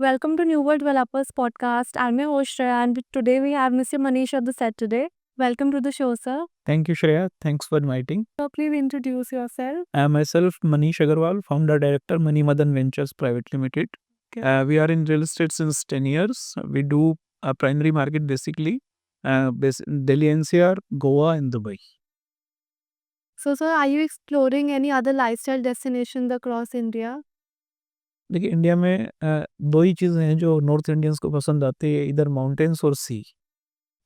Welcome to New World Developers Podcast. I'm your host Shreya, and today we have Mr. Manish at the set today. Welcome to the show, sir. Thank you, Shreya. Thanks for inviting. So please introduce yourself. I am myself Manish Agarwal, founder director Mani Madan Ventures Private Limited. We are in real estate since 10 years. We do a primary market basically, Delhi NCR, Goa and Dubai. So, sir, are you exploring any other lifestyle destinations across India? देखिए India में दो ही चीज़ें हैं जो north Indians को पसंद आती है, इधर माउंटेन्स और सी।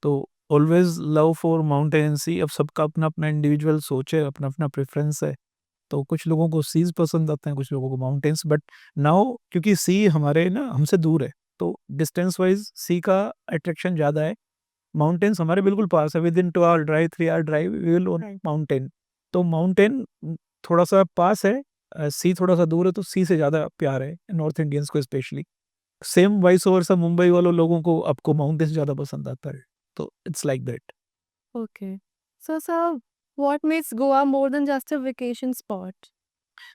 तो ऑलवेज लव फॉर माउंटेन सी। अब सबका अपना अपना इंडिविजुअल सोच है, अपना अपना प्रेफरेंस है। तो कुछ लोगों को सीज पसंद आते हैं, कुछ लोगों को माउंटेन्स। बट नाउ क्योंकि सी हमारे ना हमसे दूर है, तो डिस्टेंस वाइज सी का अट्रैक्शन ज़्यादा है। माउंटेन्स हमारे बिल्कुल पास है, within 2 hour drive 3 hour drive we will on mountain. तो माउंटेन थोड़ा सा पास है, सी थोड़ा सा दूर है, तो सी से ज़्यादा प्यार है नॉर्थ इंडियंस को specially. Same vice over Mumbai वालों लोगों को आपको माउंटेन्स ज़्यादा पसंद आता है। तो it's like that. Okay. So, sir, what makes Goa more than just a vacation spot?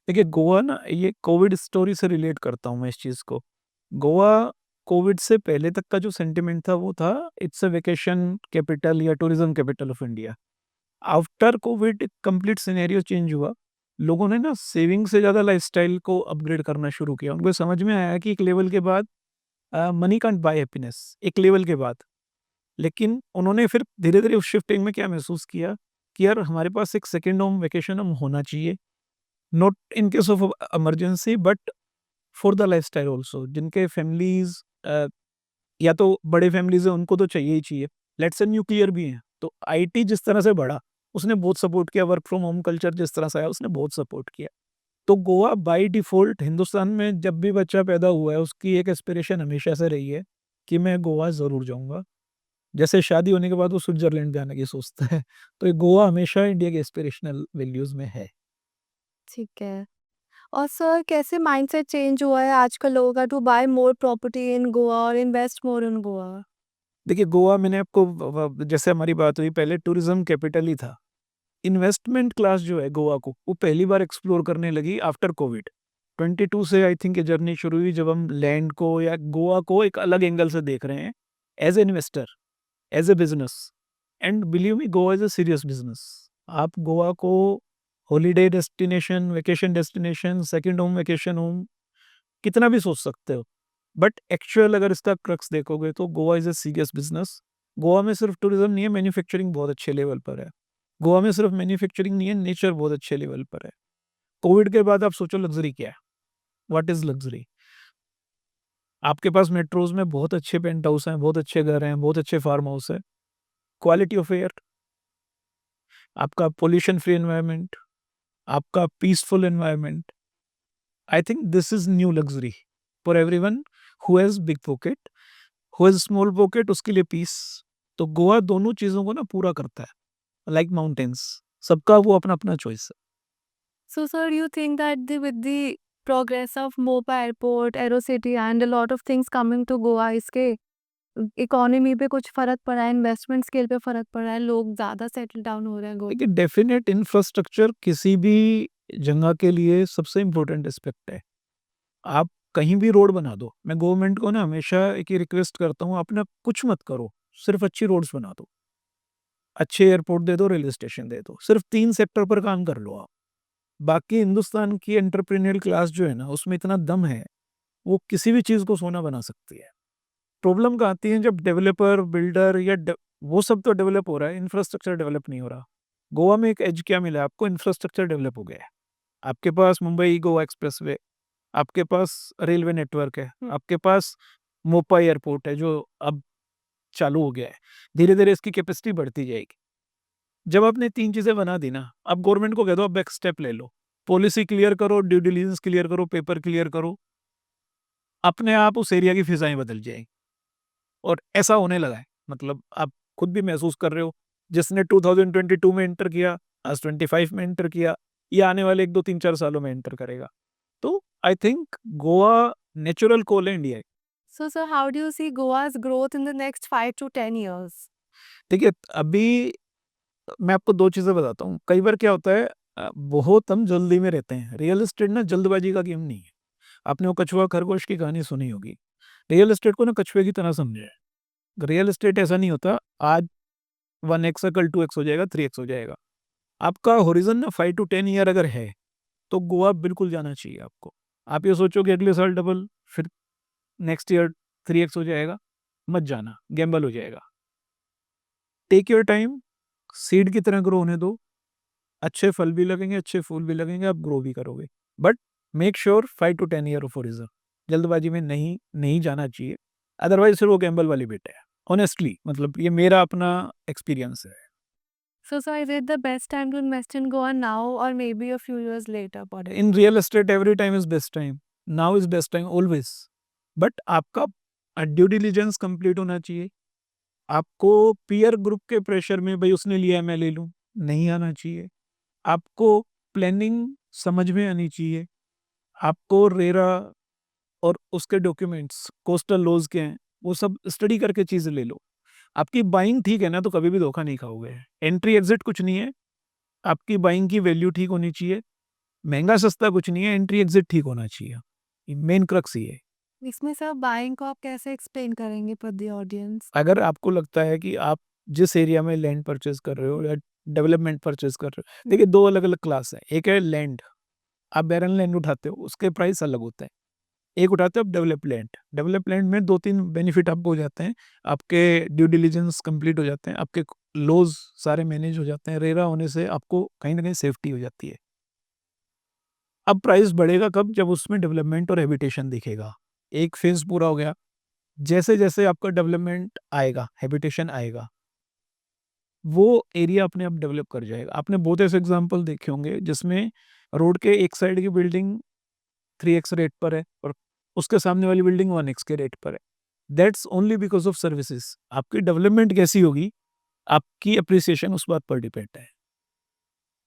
देखिए गोवा ना, ये कोविड स्टोरी से रिलेट करता हूँ मैं इस चीज़ को। गोवा कोविड से पहले तक का जो सेंटिमेंट था वो था इट्स अ वेकेशन कैपिटल या tourism capital of India. After Covid complete scenario change हुआ। लोगों ने ना सेविंग से ज़्यादा लाइफस्टाइल को अपग्रेड करना शुरू किया। उनको समझ में आया कि एक लेवल के बाद मनी कांट बाय हैप्पीनेस, एक लेवल के बाद। लेकिन उन्होंने फिर धीरे-धीरे उस शिफ्टिंग में क्या महसूस किया कि यार हमारे पास एक सेकंड होम, वेकेशन होम होना चाहिए। Not in case of emergency but for the lifestyle also. जिनके फैमिलीज़ या तो बड़े फैमिलीज़ हैं उनको तो चाहिए ही चाहिए। लेट्स से न्यूक्लियर भी हैं। तो आईटी जिस तरह से बढ़ा, उसने बहुत सपोर्ट किया। वर्क फ्रॉम होम कल्चर जिस तरह से आया, उसने बहुत सपोर्ट किया। तो गोवा बाय डिफ़ॉल्ट हिंदुस्तान में जब भी बच्चा पैदा हुआ है, उसकी एक एस्पिरेशन हमेशा से रही है कि मैं गोवा ज़रूर जाऊँगा। जैसे शादी होने के बाद वो स्विट्ज़रलैंड जाने की सोचता है, तो ये गोवा हमेशा इंडिया के एस्पिरेशनल वैल्यूज़ में है। ठीक है। और सर, कैसे माइंडसेट चेंज हुआ है आजकल लोगों का to buy more property in Goa और इन्वेस्ट मोर इन गोवा? देखिए गोवा मैंने आपको जैसे हमारी बात हुई पहले टूरिज्म कैपिटल ही था। इन्वेस्टमेंट क्लास जो है गोवा को, वो पहली बार एक्सप्लोर करने लगी आफ्टर कोविड। 22 से आई थिंक ये जर्नी शुरू हुई जब हम लैंड को या गोवा को एक अलग एंगल से देख रहे हैं, as a investor, as a business. And believe me Goa is a serious business. आप गोवा को holiday destination, vacation destination, second home, vacation home कितना भी सोच सकते हो, बट एक्चुअल अगर इसका क्रक्स देखोगे तो Goa is a serious business. Goa में सिर्फ टूरिज्म नहीं है, मैन्युफैक्चरिंग बहुत अच्छे लेवल पर है। गोवा में सिर्फ मैन्युफैक्चरिंग नहीं है, नेचर बहुत अच्छे लेवल पर है। कोविड के बाद आप सोचो लग्जरी क्या है, व्हाट इज लग्जरी। आपके पास मेट्रोज में बहुत अच्छे पेंट हाउस हैं, बहुत अच्छे घर हैं, बहुत अच्छे फार्म हाउस है। क्वालिटी ऑफ एयर, आपका पोल्यूशन फ्री एनवायरनमेंट, आपका peaceful environment. I think this is new luxury for everyone who has big pocket, who has small pocket, उसके लिए पीस। तो गोवा दोनों चीजों को ना पूरा करता है, लाइक माउंटेन्स। सबका वो अपना अपना चॉइस है। So, sir, you think that with the progress of Mopa Airport, AeroCity, and a lot of things coming to Goa, इसके इकोनॉमी पे कुछ फर्क पड़ा है, इन्वेस्टमेंट स्केल पे फर्क पड़ा है, लोग ज़्यादा सेटल डाउन हो रहे हैं गोवा? देखिए डेफिनेट इंफ्रास्ट्रक्चर किसी भी जगह के लिए सबसे इम्पोर्टेंट एस्पेक्ट है। आप कहीं भी रोड बना दो, मैं गवर्नमेंट को ना हमेशा एक ही रिक्वेस्ट करता हूँ, अपना कुछ मत करो, सिर्फ अच्छी रोड्स बना दो, अच्छे एयरपोर्ट दे दो, रेलवे स्टेशन दे दो। सिर्फ 3 सेक्टर पर काम कर लो आप। बाकी हिंदुस्तान की एंटरप्रेन्योरियल क्लास जो है ना, उसमें इतना दम है, वो किसी भी चीज़ को सोना बना सकती है। प्रॉब्लम कहाँ आती है जब डेवलपर, बिल्डर या वो सब तो डेवलप हो रहा है, इंफ्रास्ट्रक्चर डेवलप नहीं हो रहा। गोवा में एक एज क्या मिला है आपको, इंफ्रास्ट्रक्चर डेवलप हो गया है। आपके पास मुंबई गोवा एक्सप्रेसवे, आपके पास रेलवे नेटवर्क है, आपके पास मोपा एयरपोर्ट है जो अब चालू हो गया है। धीरे-धीरे इसकी कैपेसिटी बढ़ती जाएगी। जब आपने 3 चीज़ें बना दी ना, अब गवर्नमेंट को कह दो अब एक स्टेप ले लो। पॉलिसी क्लियर करो, ड्यू डिलिजेंस क्लियर करो, पेपर क्लियर करो, अपने आप उस एरिया की फ़िज़ाएँ बदल जाएँगी। और ऐसा होने लगा है। मतलब आप खुद भी महसूस कर रहे हो, जिसने 2022 में एंटर किया, आज 25 में एंटर किया, ये आने वाले 1, 2, 3, 4 सालों में एंटर करेगा। तो आई थिंक गोवा नेचुरल कोल है इंडिया की। So, sir, how do you see Goa's growth in the next 5 to 10 years? देखिए, अभी मैं आपको 2 चीज़ें बताता हूँ। कई बार क्या होता है, बहुत हम जल्दी में रहते हैं। रियल एस्टेट ना जल्दबाजी का गेम नहीं है। आपने वो कछुआ खरगोश की कहानी सुनी होगी। रियल एस्टेट को ना कछुए की तरह समझे। रियल एस्टेट ऐसा नहीं होता, आज 1x का कल 2x हो जाएगा, 3x हो जाएगा। आपका होरिज़न ना 5 टू 10 ईयर अगर है, तो गोवा बिल्कुल जाना चाहिए आपको। आप ये सोचो कि अगले साल डबल, फिर नेक्स्ट ईयर 3x हो जाएगा, मत जाना, गैम्बल हो जाएगा। टेक योर टाइम, सीड की तरह ग्रो होने दो, अच्छे फल भी लगेंगे, अच्छे फूल भी लगेंगे, आप ग्रो भी करोगे। But make sure 5 to 10 year of horizon. जल्दबाजी में नहीं जाना चाहिए, अदरवाइज़ फिर वो गैम्बल वाली बेट है। ऑनेस्टली मतलब ये मेरा अपना एक्सपीरियंस है। So is it the best time to invest in Goa now or maybe a few years later? What do you in real estate every time is best time, now is best time always. But आपका due diligence complete होना चाहिए। आपको peer group के pressure में भई उसने लिया है मैं ले लूँ, नहीं आना चाहिए। आपको प्लानिंग समझ में आनी चाहिए। आपको रेरा और उसके डॉक्यूमेंट्स, कोस्टल लॉज़ क्या हैं, वो सब स्टडी करके चीज़ें ले लो। आपकी बाइंग ठीक है ना, तो कभी भी धोखा नहीं खाओगे। एंट्री एग्ज़िट कुछ नहीं है, आपकी बाइंग की वैल्यू ठीक होनी चाहिए। महँगा-सस्ता कुछ नहीं है, एंट्री एग्ज़िट ठीक होना चाहिए। मेन क्रक्स ये है। इसमें सर बाइंग को आप कैसे एक्सप्लेन करेंगे फॉर द ऑडियंस? अगर आपको लगता है कि आप जिस एरिया में लैंड परचेज़ कर रहे हो या डेवलपमेंट परचेज़ कर रहे हो, देखिए 2 अलग-अलग क्लास है। एक है लैंड, आप बैरन लैंड उठाते हो, उसके प्राइस अलग होते हैं। एक उठाते हो आप डेवलप लैंड। डेवलप लैंड में 2-3 बेनिफिट आपको हो जाते हैं। आपके ड्यू डिलिजेंस कंप्लीट हो जाते हैं, आपके लॉज़ सारे मैनेज हो जाते हैं। रेरा होने से आपको कहीं न कहीं सेफ्टी हो जाती है। अब प्राइस बढ़ेगा कब? जब उसमें डेवलपमेंट और हैबिटेशन दिखेगा। एक फेज़ पूरा हो गया, जैसे-जैसे आपका डेवलपमेंट आएगा, हैबिटेशन आएगा, वो एरिया अपने आप डेवलप कर जाएगा। आपने बहुत ऐसे एग्ज़ाम्पल देखे होंगे जिसमें रोड के एक साइड की बिल्डिंग 3x रेट पर है और उसके सामने वाली बिल्डिंग 1x के रेट पर है। That's only because of services. आपकी डेवलपमेंट कैसी होगी, आपकी एप्रिसिएशन उस बात पर डिपेंड है।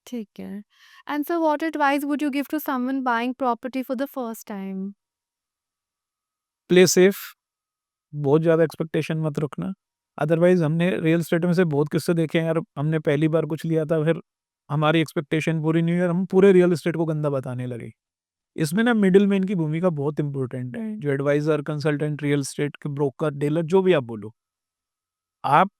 ठीक है। And sir what advice would you give to someone buying property for the first time? Play safe, बहुत ज़्यादा एक्सपेक्टेशन मत रखना। अदरवाइज़ हमने रियल एस्टेट में से बहुत किस्से देखे हैं यार, हमने पहली बार कुछ लिया था, फिर हमारी एक्सपेक्टेशन पूरी नहीं हुई और हम पूरे रियल एस्टेट को गंदा बताने लगे। इसमें ना मिडलमैन की भूमिका बहुत इम्पोर्टेंट है, जो एडवाइज़र, कंसल्टेंट, रियल एस्टेट के ब्रोकर, डीलर जो भी आप बोलो। आप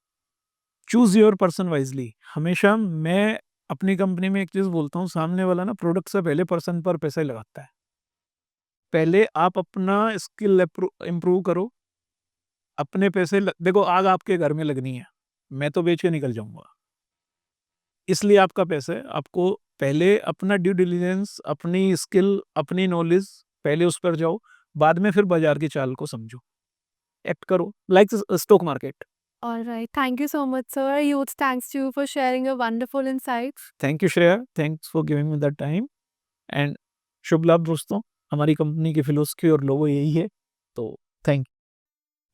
चूज़ योर पर्सन वाइज़ली। हमेशा मैं अपनी कंपनी में एक चीज़ बोलता हूँ, सामने वाला ना प्रोडक्ट से पहले पर्सन पर पैसा ही लगाता है। पहले आप अपना स्किल इम्प्रूव करो, अपने पैसे ल देखो आग आपके घर में लगनी है, मैं तो बेच के निकल जाऊँगा। इसलिए आपका पैसा है, आपको पहले अपना ड्यू डिलिजेंस, अपनी स्किल, अपनी नॉलेज पहले उस पर जाओ, बाद में फिर बाज़ार की चाल को समझो। एक्ट करो like stock market. All right. Thank you so much, sir. Huge thanks to you for sharing your wonderful insights. Thank you Shreya, thanks for giving me the time and Shubh Labh दोस्तों। हमारी कंपनी की फिलॉसफी और लोगो यही है, तो thank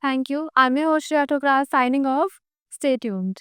Thank you. I'm your host, Shreya Tokra, signing off. Stay tuned.